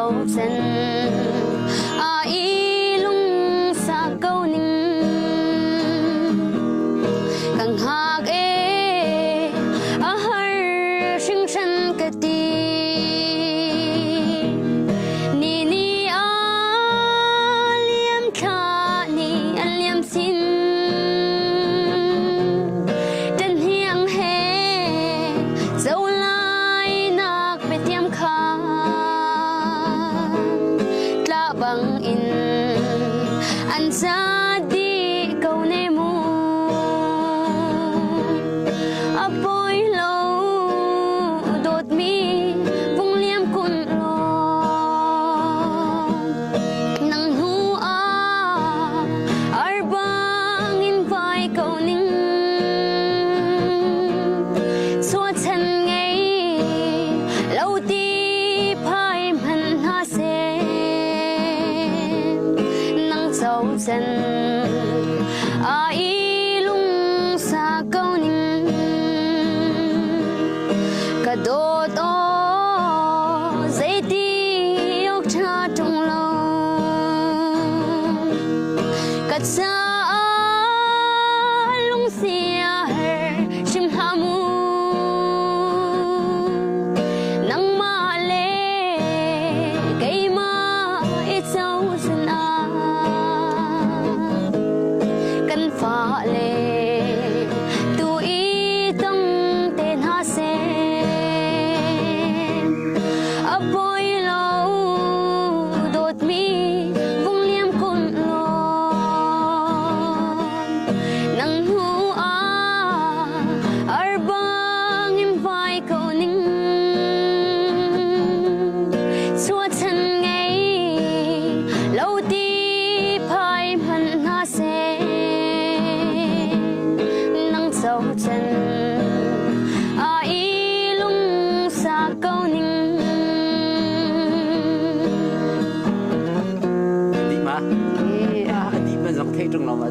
dấu chân ý lung xa câu ninh càng hạc ê har sinh sân cà ti ni ni liam kha ni liam xin den hiang he dấu lai nak be tiam kha tla bang in an sa di câu ne mu apoi lo dot mi vung liam kun lo nang hu ar bang in vai câu ning xua chân ngay lâu ti phai man ha se nang dấu chân ý lung xa câu ninh cả đô tô dây ti ốc cha trong lòng cả xa lung xia her chim ha mu nang ma le cây ma ít dấu chân căn phá lệ tu ý tâm tên ha se apoi lâu đột mi vung liam kun lo nang hu ar bang im vai câu ninh xua chân ngay lâu ti phai man ha se nang dấu chân ý lung xa câu ninh đi mà đi mà dọc theo trong lòng mà